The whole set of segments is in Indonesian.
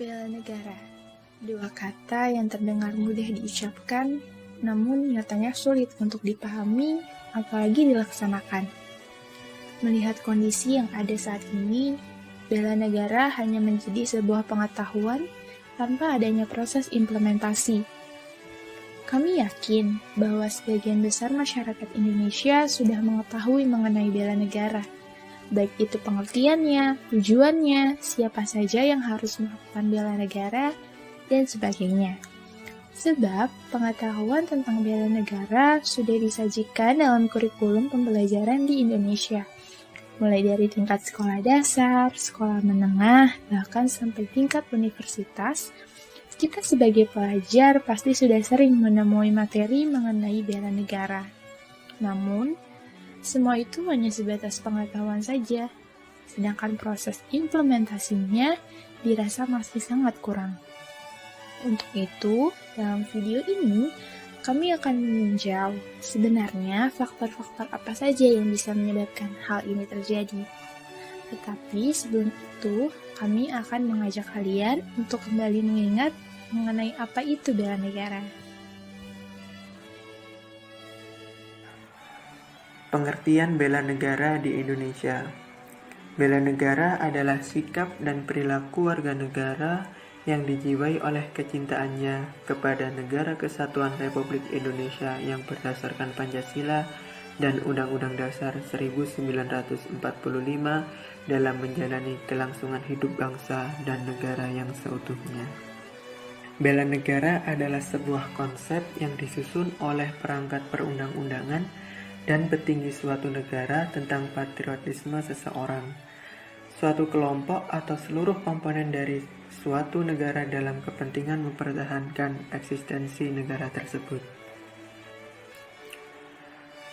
Bela negara, dua kata yang terdengar mudah diucapkan, namun nyatanya sulit untuk dipahami, apalagi dilaksanakan. Melihat kondisi yang ada saat ini, bela negara hanya menjadi sebuah pengetahuan tanpa adanya proses implementasi. Kami yakin bahwa sebagian besar masyarakat Indonesia sudah mengetahui mengenai bela negara, baik itu pengertiannya, tujuannya, siapa saja yang harus melakukan bela negara, dan sebagainya. Sebab pengetahuan tentang bela negara sudah disajikan dalam kurikulum pembelajaran di Indonesia, mulai dari tingkat sekolah dasar, sekolah menengah, bahkan sampai tingkat universitas. Kita sebagai pelajar pasti sudah sering menemui materi mengenai bela negara. Namun, semua itu hanya sebatas pengetahuan saja, sedangkan proses implementasinya dirasa masih sangat kurang. Untuk itu, dalam video ini, kami akan meninjau sebenarnya faktor-faktor apa saja yang bisa menyebabkan hal ini terjadi. Tetapi sebelum itu, kami akan mengajak kalian untuk kembali mengingat mengenai apa itu bela negara. Pengertian bela negara di Indonesia. Bela negara adalah sikap dan perilaku warga negara yang dijiwai oleh kecintaannya kepada Negara Kesatuan Republik Indonesia yang berdasarkan Pancasila dan Undang-Undang Dasar 1945 dalam menjalani kelangsungan hidup bangsa dan negara yang seutuhnya. Bela negara adalah sebuah konsep yang disusun oleh perangkat perundang-undangan dan petinggi suatu negara tentang patriotisme seseorang, suatu kelompok atau seluruh komponen dari suatu negara dalam kepentingan mempertahankan eksistensi negara tersebut.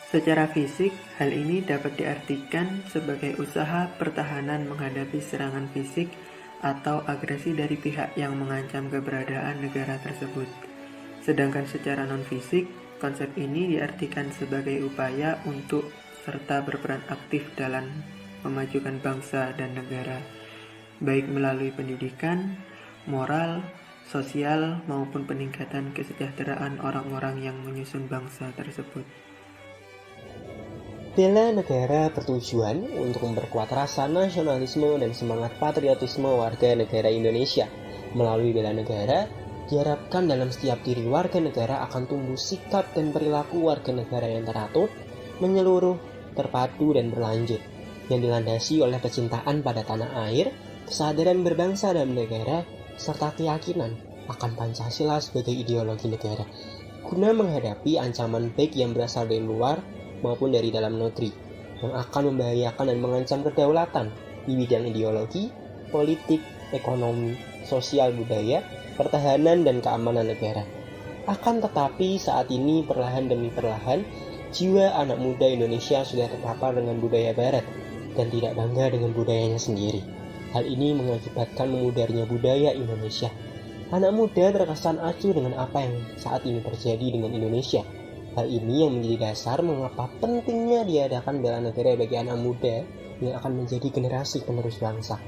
Secara fisik, hal ini dapat diartikan sebagai usaha pertahanan menghadapi serangan fisik atau agresi dari pihak yang mengancam keberadaan negara tersebut. Sedangkan secara non-fisik, konsep ini diartikan sebagai upaya untuk serta berperan aktif dalam memajukan bangsa dan negara, baik melalui pendidikan, moral, sosial, maupun peningkatan kesejahteraan orang-orang yang menyusun bangsa tersebut. Bela negara bertujuan untuk memperkuat rasa nasionalisme dan semangat patriotisme warga negara Indonesia. Melalui bela negara, diharapkan dalam setiap diri warga negara akan tumbuh sikap dan perilaku warga negara yang teratur, menyeluruh, terpadu, dan berlanjut, yang dilandasi oleh kecintaan pada tanah air, kesadaran berbangsa dan negara, serta keyakinan akan Pancasila sebagai ideologi negara, guna menghadapi ancaman baik yang berasal dari luar maupun dari dalam negeri, yang akan membahayakan dan mengancam kedaulatan di bidang ideologi, politik, ekonomi, sosial budaya, pertahanan, dan keamanan negara. Akan tetapi saat ini perlahan demi perlahan, jiwa anak muda Indonesia sudah terpapar dengan budaya barat dan tidak bangga dengan budayanya sendiri. Hal ini mengakibatkan memudarnya budaya Indonesia. Anak muda terkesan acuh dengan apa yang saat ini terjadi dengan Indonesia. Hal ini yang menjadi dasar mengapa pentingnya diadakan bela negara bagi anak muda yang akan menjadi generasi penerus bangsa.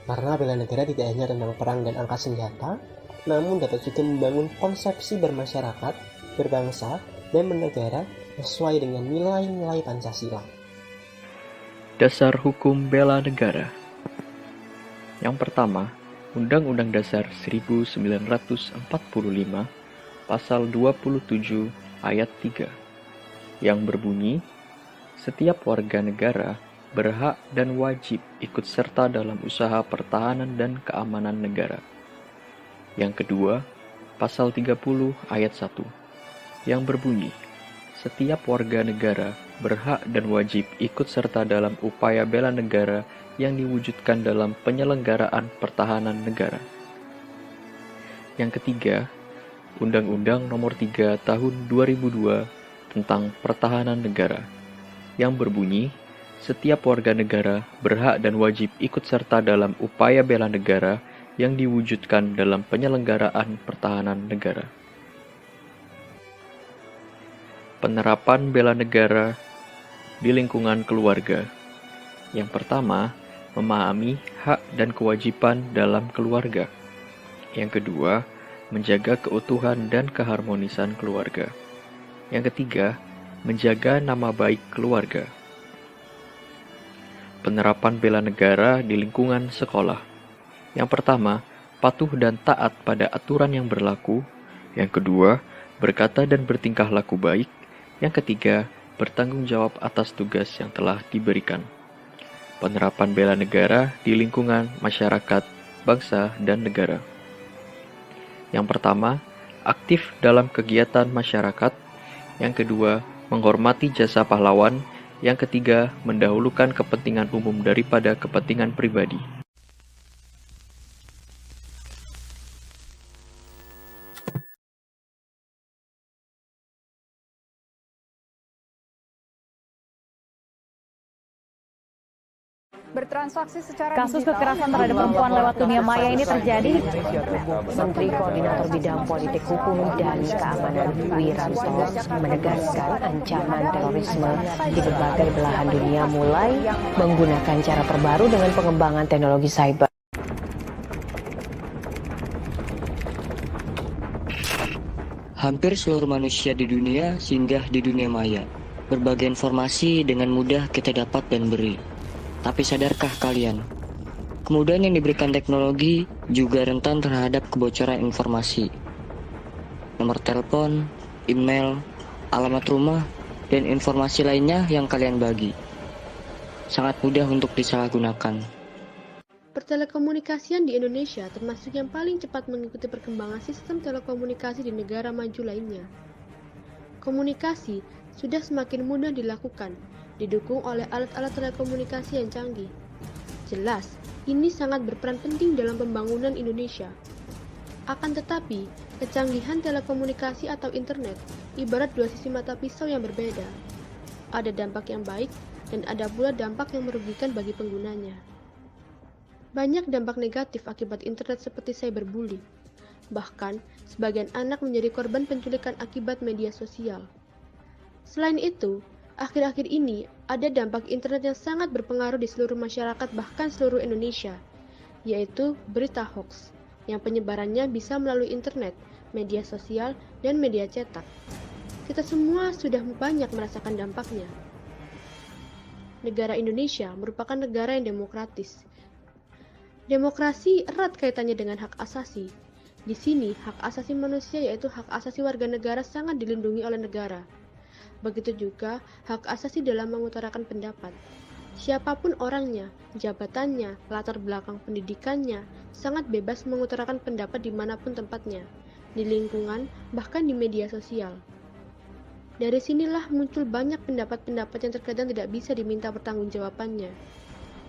Karena bela negara tidak hanya tentang perang dan angkat senjata, namun dapat juga membangun konsepsi bermasyarakat, berbangsa, dan bernegara sesuai dengan nilai-nilai Pancasila. Dasar Hukum Bela Negara. Yang pertama, Undang-Undang Dasar 1945, Pasal 27 Ayat 3, yang berbunyi, setiap warga negara berhak dan wajib ikut serta dalam usaha pertahanan dan keamanan negara. Yang kedua, Pasal 30 Ayat 1, yang berbunyi, setiap warga negara berhak dan wajib ikut serta dalam upaya bela negara yang diwujudkan dalam penyelenggaraan pertahanan negara. Yang ketiga, Undang-Undang Nomor 3 Tahun 2002 tentang Pertahanan Negara, yang berbunyi, setiap warga negara berhak dan wajib ikut serta dalam upaya bela negara yang diwujudkan dalam penyelenggaraan pertahanan negara. Penerapan bela negara di lingkungan keluarga. Yang pertama, memahami hak dan kewajiban dalam keluarga. Yang kedua, menjaga keutuhan dan keharmonisan keluarga. Yang ketiga, menjaga nama baik keluarga. Penerapan bela negara di lingkungan sekolah. Yang pertama, patuh dan taat pada aturan yang berlaku. Yang kedua, berkata dan bertingkah laku baik. Yang ketiga, bertanggung jawab atas tugas yang telah diberikan. Penerapan bela negara di lingkungan masyarakat, bangsa, dan negara. Yang pertama, aktif dalam kegiatan masyarakat. Yang kedua, menghormati jasa pahlawan. Yang ketiga, mendahulukan kepentingan umum daripada kepentingan pribadi. Bertransaksi secara kasus kekerasan terhadap perempuan lewat dunia maya ini terjadi. Menteri Koordinator Bidang Politik Hukum dan Keamanan Wiranto menegaskan ancaman terorisme di berbagai belahan dunia mulai menggunakan cara terbaru dengan pengembangan teknologi cyber. Hampir seluruh manusia di dunia singgah di dunia maya. Berbagai informasi dengan mudah kita dapat dan beri. Tapi sadarkah kalian, kemudahan yang diberikan teknologi juga rentan terhadap kebocoran informasi. Nomor telepon, email, alamat rumah, dan informasi lainnya yang kalian bagi. Sangat mudah untuk disalahgunakan. Pertelekomunikasian di Indonesia termasuk yang paling cepat mengikuti perkembangan sistem telekomunikasi di negara maju lainnya. Komunikasi sudah semakin mudah dilakukan, didukung oleh alat-alat telekomunikasi yang canggih. Jelas, ini sangat berperan penting dalam pembangunan Indonesia. Akan tetapi, kecanggihan telekomunikasi atau internet ibarat dua sisi mata pisau yang berbeda. Ada dampak yang baik dan ada pula dampak yang merugikan bagi penggunanya. Banyak dampak negatif akibat internet seperti cyberbullying. Bahkan, sebagian anak menjadi korban penculikan akibat media sosial. Selain itu, akhir-akhir ini ada dampak internet yang sangat berpengaruh di seluruh masyarakat bahkan seluruh Indonesia, yaitu berita hoax, yang penyebarannya bisa melalui internet, media sosial, dan media cetak. Kita semua sudah banyak merasakan dampaknya. Negara Indonesia merupakan negara yang demokratis. Demokrasi erat kaitannya dengan hak asasi. Di sini, hak asasi manusia yaitu hak asasi warga negara sangat dilindungi oleh negara. Begitu juga hak asasi dalam mengutarakan pendapat. Siapapun orangnya, jabatannya, latar belakang pendidikannya, sangat bebas mengutarakan pendapat dimanapun tempatnya, di lingkungan, bahkan di media sosial. Dari sinilah muncul banyak pendapat-pendapat yang terkadang tidak bisa diminta pertanggungjawabannya.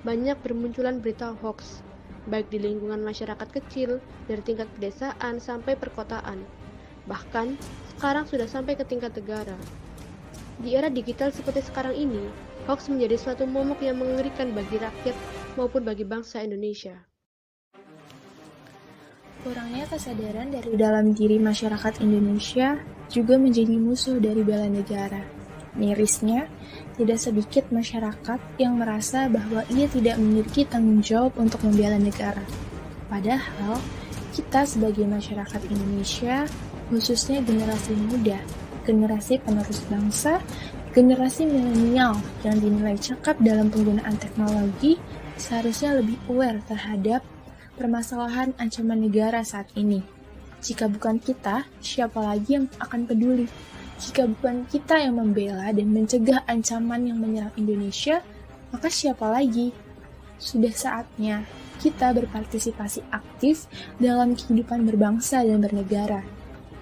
Banyak bermunculan berita hoax, baik di lingkungan masyarakat kecil, dari tingkat pedesaan sampai perkotaan. Bahkan, sekarang sudah sampai ke tingkat negara. Di era digital seperti sekarang ini, hoax menjadi suatu momok yang mengerikan bagi rakyat maupun bagi bangsa Indonesia. Kurangnya kesadaran dari dalam diri masyarakat Indonesia juga menjadi musuh dari bela negara. Mirisnya, tidak sedikit masyarakat yang merasa bahwa ia tidak memiliki tanggung jawab untuk membela negara. Padahal, kita sebagai masyarakat Indonesia, khususnya generasi muda, generasi penerus bangsa, generasi milenial yang dinilai cakap dalam penggunaan teknologi, seharusnya lebih aware terhadap permasalahan ancaman negara saat ini. Jika bukan kita, siapa lagi yang akan peduli? Jika bukan kita yang membela dan mencegah ancaman yang menyerang Indonesia, maka siapa lagi? Sudah saatnya kita berpartisipasi aktif dalam kehidupan berbangsa dan bernegara.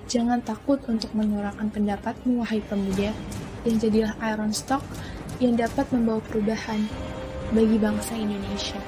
Jangan takut untuk menyuarakan pendapatmu, wahai pemuda, dan jadilah iron stock yang dapat membawa perubahan bagi bangsa Indonesia.